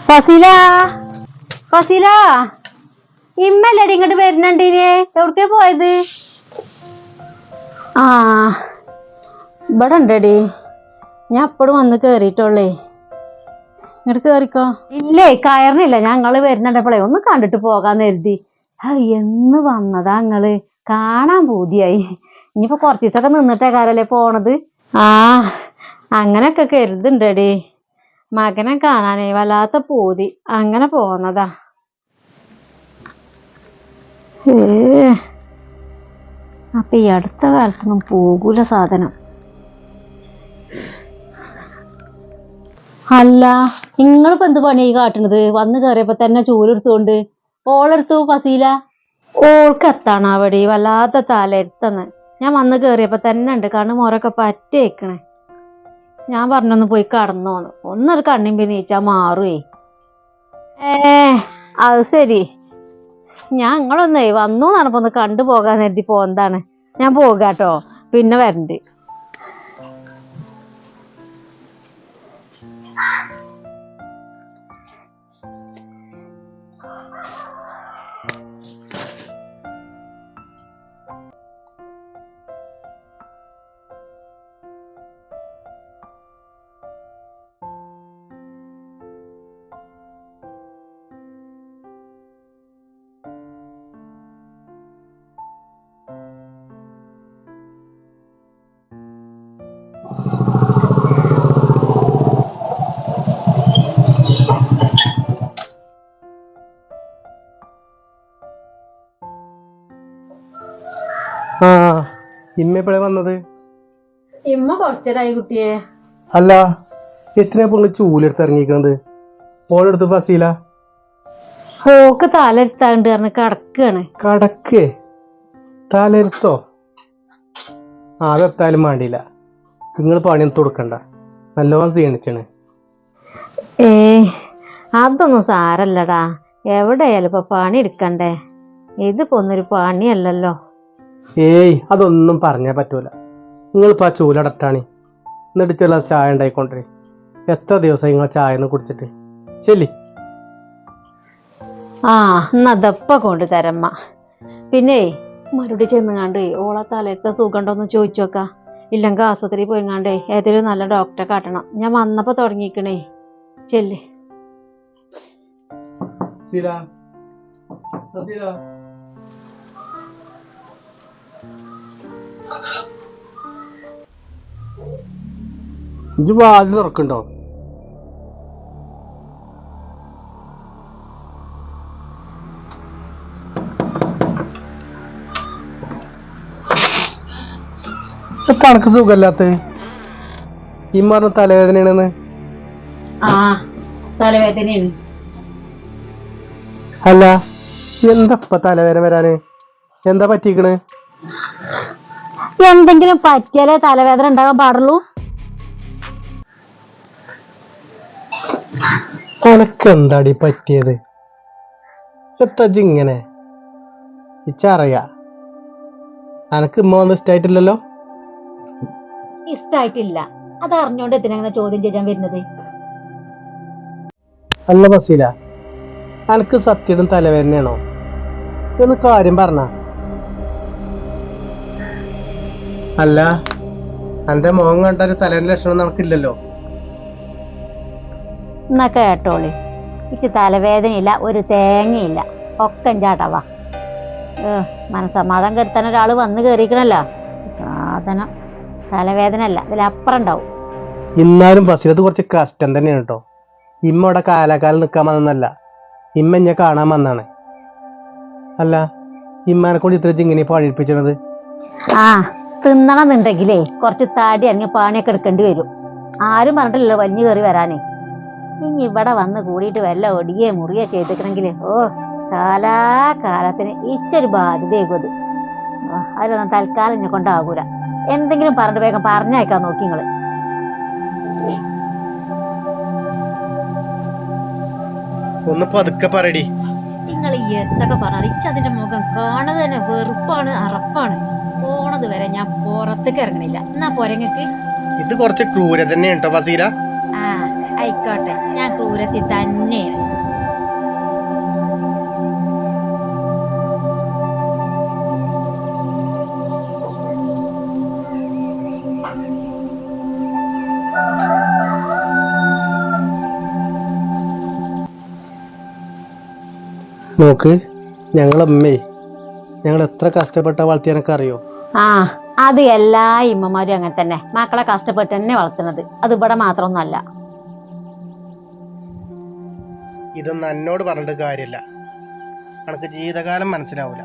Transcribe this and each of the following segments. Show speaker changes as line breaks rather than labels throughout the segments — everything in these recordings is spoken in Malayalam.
ഫസില ഫസില ഇമ്മല്ലടി ഇങ്ങോട്ട് വരുന്നുണ്ടീനെ എവിടേക്കാ പോയത്? ആ ഇവിടെ ഉണ്ടടി, ഞാൻ എപ്പോഴും വന്ന് കേറിയിട്ടുള്ളേ. ഇങ്ങോട്ട് കേറിക്കോ. ഇല്ലേ കയറിനില്ല, ഞങ്ങള് വരുന്നുണ്ടപ്പോളേ ഒന്ന് കണ്ടിട്ട് പോകാന്ന് കരുതി. എന്ന് വന്നതാ നിങ്ങള്? കാണാൻ പൂതിയായി. ഇനിയിപ്പോ കുറച്ച് ദിവസമൊക്കെ നിന്നിട്ടേക്കാരല്ലേ പോണത്? ആ അങ്ങനൊക്കെ കരുതുണ്ടടി. മകനെ കാണാനേ വല്ലാത്ത പൂതി, അങ്ങനെ പോന്നതാ. അപ്പൊ ഈ അടുത്ത കാലത്തൊന്നും പോകൂല സാധനം. അല്ല നിങ്ങളിപ്പോ എന്ത് പണിയായി കാട്ടണത്? വന്ന് കയറിയപ്പോ തന്നെ ചൂലെടുത്തോണ്ട് ഓളെടുത്തു ഫസീല. ഓൾക്ക് എത്താണ് അവിടെ വല്ലാത്ത തലരുത്തന്ന്. ഞാൻ വന്ന് കേറിയപ്പോ തന്നെ ഉണ്ട് കണ്ണു മോറൊക്കെ പറ്റേക്കണേ. ഞാൻ പറഞ്ഞൊന്ന് പോയി കടന്നോന്ന്, ഒന്നൊരു കണ്ണിമ്പി നീച്ചാ മാറുവേ. അത് ശരി. ഞാൻ നിങ്ങളൊന്നേ വന്നു നടപ്പോ ഒന്ന് കണ്ടു പോകാൻ കരുതി പോന്നതാണ്. ഞാൻ പോകാട്ടോ, പിന്നെ വരണ്ട്.
ആ ഇമ്മ എപ്പോഴാ വന്നത്?
ഇമ്മ കുറച്ചേരായി കുട്ടിയെ.
അല്ല എത്രയാ പൊങ്ങ് ചൂലെടുത്ത് ഇറങ്ങിക്കുന്നത്? ഓളെടുത്ത് ഫസീല
ഓക്ക് തലരുത്താണ്ട് പറഞ്ഞ് കിടക്കാണ്.
കടക്കേ തലരുത്തോ? അതെത്തായാലും വേണ്ടിയില്ല, നിങ്ങൾ പണിയൊന്നും കൊടുക്കണ്ട, നല്ലോണം ക്ഷീണിച്ചാണ്.
അതൊന്നും സാരല്ലടാ, എവിടെയായാലും ഇപ്പൊ പണി എടുക്കണ്ടേ. ഇതിപ്പോ ഒന്നൊരു പണിയല്ലല്ലോ.
അതൊന്നും പറഞ്ഞാ പറ്റൂല. നിങ്ങളിപ്പോ ആ ചൂലടട്ടാണി, എന്നിട്ട് ചില ചായ ഉണ്ടായിക്കൊണ്ടേ. എത്ര ദിവസം നിങ്ങൾ ചായ ഒന്ന് കുടിച്ചിട്ട് ചെല്ലി.
എന്നതപ്പ കൊണ്ട് തരമ്മ. പിന്നെ മറുപടി ചെന്നുങ്ങാണ്ട് ഓളെ തലത്തെ സുഖണ്ടോന്ന് ചോദിച്ചോക്കാ. ഇല്ലെങ്കിൽ ആസ്പത്രിയിൽ പോയിങ്ങാണ്ടേ ഏതെങ്കിലും നല്ല ഡോക്ടറെ കാട്ടണം. ഞാൻ വന്നപ്പോ തുടങ്ങിക്കണേ. ചെല്ല്.
ഇജ്ജ് വാതിൽ തുറക്കണ്ടോ? കണക്ക് സുഖല്ലാത്ത ഇമ്മ പറഞ്ഞ തലവേദനയാണെന്ന്.
തലവേദനയാണ്.
അല്ല എന്തപ്പ തലവേദന വരാന്? എന്താ പറ്റിക്കണ്?
എന്തെങ്കിലും പറ്റിയാലേ തലവേദന ഉണ്ടാകാൻ പാടുള്ളൂ.
എനക്കെന്താടി പറ്റിയത്? ഇങ്ങനെ ഇച്ചറിയാ. എനക്ക് ഇമ്മ ഒന്നും ഇഷ്ടായിട്ടില്ലല്ലോ.
ഇഷ്ടായിട്ടില്ല, അത് അറിഞ്ഞോണ്ട് എത്തിനങ്ങനെ ചോദ്യം ചെയ്യാൻ വരുന്നത്?
അല്ല ഫസീല, എനക്ക് സത്യം തലവേദനയാണോ? ഒന്ന് കാര്യം പറഞ്ഞ. അല്ല എന്റെ മോൻ കണ്ടൊരു തലേന്റെ ലക്ഷണം നമുക്കില്ലല്ലോ.
എന്നാ കേട്ടോളി, ഇച്ച് തലവേദനയില്ല, ഒരു തേങ്ങയില്ല, ഒക്കെ ചാട്ടവാ. മനസമാധാനം കെടുത്താൻ ഒരാള് വന്ന് കേറിക്കണല്ലോ. സാധനം തലവേദന അല്ല, ഇതിലപ്പുറം ഉണ്ടാവും.
എന്നാലും ഫസീലത്ത് കുറച്ച് കഷ്ടം തന്നെയാണ് കേട്ടോ. ഇമ്മ അവിടെ കാലാകാലം നിക്കാൻ വന്നല്ല, ഇമ്മ എന്നെ കാണാൻ വന്നാണ്. അല്ല ഇമ്മാനെ കൊണ്ട് ഇത്ര ഇങ്ങനെ പഴിപ്പിച്ചത്?
തിന്നണം എന്നുണ്ടെങ്കിലേ കുറച്ച് താടി അങ്ങിയ പാണിയൊക്കെ എടുക്കേണ്ടി വരും. ആരും പറഞ്ഞിട്ടില്ലല്ലോ വലിഞ്ഞു കയറി വരാനേ. ഇനി ഇവിടെ വന്ന് കൂടിയിട്ട് വല്ല ഒടിയെ മുറിയെ ചെയ്തിക്കണെങ്കില് കാലാകാലത്തിന് ഇച്ചൊരു ബാധ്യതയാകും അത്. അതിലൊന്നും തൽക്കാലം എന്നെ കൊണ്ടാകൂല. എന്തെങ്കിലും പറഞ്ഞിട്ട് വേഗം പറഞ്ഞയക്കാൻ നോക്കി നിങ്ങള്.
ഒന്ന് പതുക്കെ പറയടി.
നിങ്ങൾ എന്തൊക്കെ പറഞ്ഞാൽ ഇച്ചതിന്റെ മുഖം കാണുന്നത് തന്നെ വെറുപ്പാണ്, അറപ്പാണ്. പോണത് വരെ ഞാൻ പുറത്തേക്ക് ഇറങ്ങണില്ല. എന്നാ പോരങ്ങക്ക്
ഇത് കുറച്ച് ക്രൂര തന്നെയാണ് കേട്ടോ ഫസീല.
ആയിക്കോട്ടെ, ഞാൻ ക്രൂരത്തി തന്നെയാണ്.
നോക്ക്, ഞങ്ങളമ്മേ ഞങ്ങൾ എത്ര കഷ്ടപ്പെട്ട വളർത്തിയാനൊക്കെ അറിയോ?
ആ, അത് എല്ലാ ഇമ്മമാരും അങ്ങനെ തന്നെ, മക്കളെ കഷ്ടപ്പെട്ട് തന്നെ വളർത്തുന്നത്. അത് ഇവിടെ മാത്രമൊന്നുമല്ല.
ഇതൊന്നും എന്നോട് പറഞ്ഞിട്ട് കാര്യമില്ല, അനക്ക് ജീവിതകാലം മനസ്സിലാവൂല.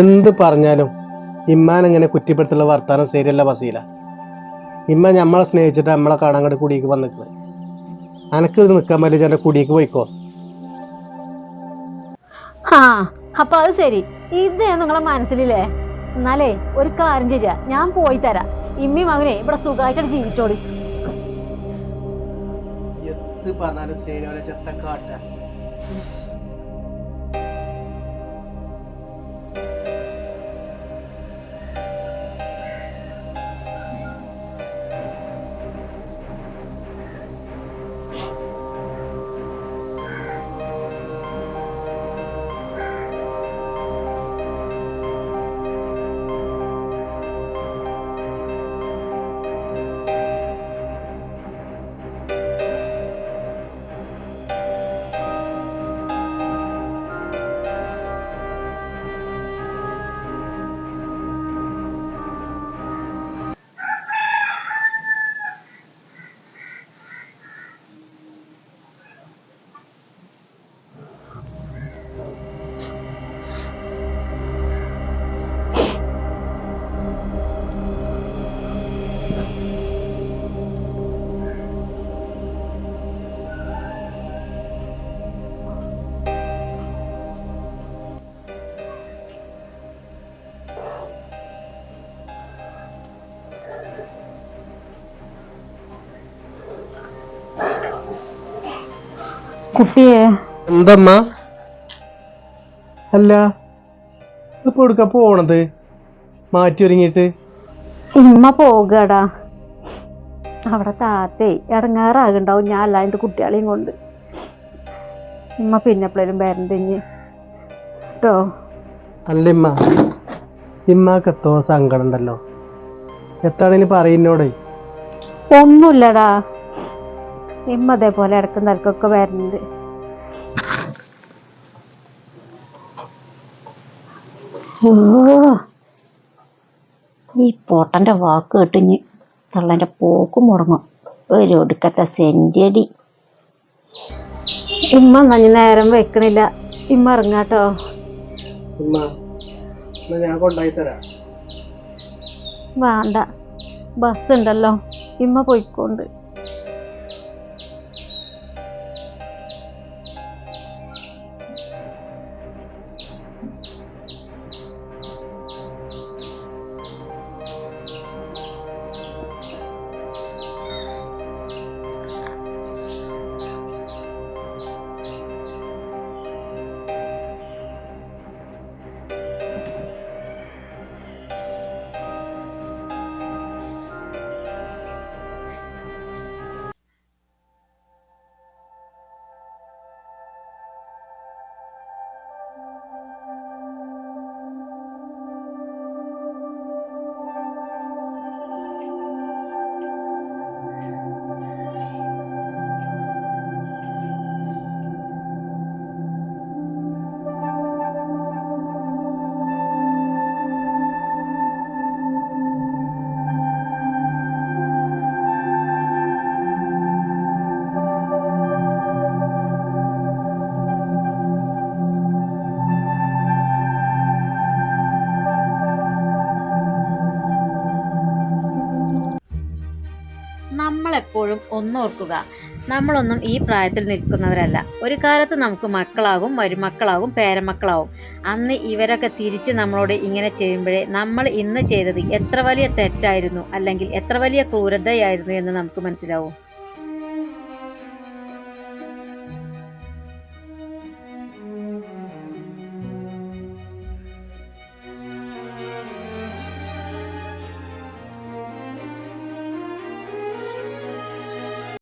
എന്ത് പറഞ്ഞാലും ഇമ്മാനെങ്ങനെ കുറ്റിപ്പെടുത്തുള്ള വർത്താനം ശരിയല്ല ബസീല. ഇമ്മ നമ്മളെ സ്നേഹിച്ചിട്ട് നമ്മളെ കാണാൻ കൂടി കുടിക്ക് വന്നിട്ട് അനക്ക് ഇത് നിൽക്കാൻ പറ്റില്ല, എന്റെ കുടിക്ക് പോയിക്കോ.
ആ, അപ്പൊ അത് ശരി, ഇത് നിങ്ങളെ മനസ്സിലില്ലേ? എന്നാലേ ഒരു കാര്യം ചെയ്യാ, ഞാൻ പോയി തരാം. ഇമ്മി മകനെ ഇവിടെ സുഖമായിട്ട് ജീവിച്ചോടി.
എന്ത് പറഞ്ഞാലും ശരിയാവില്ല ചെത്തക്കാട്ട.
കുട്ടിയെ
എന്തമ്മ? അല്ല, ഇപ്പൊ എടുക്ക പോണത് മാറ്റി ഒരുങ്ങിട്ട്?
ഇമ്മ പോകടാ, അവിടെ താത്തേ ഇടങ്ങാറാകുണ്ടാവും ഞാൻ അല്ല എൻ്റെ കുട്ടികളെയും കൊണ്ട്. ഇമ്മ പിന്നെ എപ്പോഴും വരണ്ടിഞ്ഞ് കേട്ടോ.
അല്ല ഇമ്മ, ഇമ്മക്ക് എത്തോ സങ്കടം ഉണ്ടല്ലോ, എത്താണെങ്കിലും പറയുന്നോടെ.
ഒന്നുമില്ലടാ, ഇമ്മ അതേപോലെ ഇടക്കും തലക്കൊക്കെ വരുന്നുണ്ട്. ഈ പൊട്ടൻ്റെ വാക്ക് കേട്ടിഞ്ഞ് തള്ളൻ്റെ പോക്കും മുടങ്ങും. ഒരു ഒടുക്കത്തെ സെഞ്ചടി. ഇമ്മ നഞ്ഞ നേരം വെക്കണില്ല, ഇമ്മ ഇറങ്ങാട്ടോ.
ഞാൻ കൊണ്ടായി തരാം.
വേണ്ട, ബസ് ഉണ്ടല്ലോ, ഇമ്മ പോയിക്കൊണ്ട്. നമ്മളെപ്പോഴും ഒന്നോർക്കുക, നമ്മളൊന്നും ഈ പ്രായത്തിൽ നിൽക്കുന്നവരല്ല. ഒരു കാലത്ത് നമുക്ക് മക്കളാകും, മരുമക്കളാകും, പേരമക്കളാവും. അന്ന് ഇവരൊക്കെ തിരിച്ച് നമ്മളോട് ഇങ്ങനെ ചെയ്യുമ്പോഴേ നമ്മൾ ഇന്ന് ചെയ്തത് എത്ര വലിയ തെറ്റായിരുന്നു അല്ലെങ്കിൽ എത്ര വലിയ ക്രൂരതയായിരുന്നു എന്ന് നമുക്ക് മനസ്സിലാവും.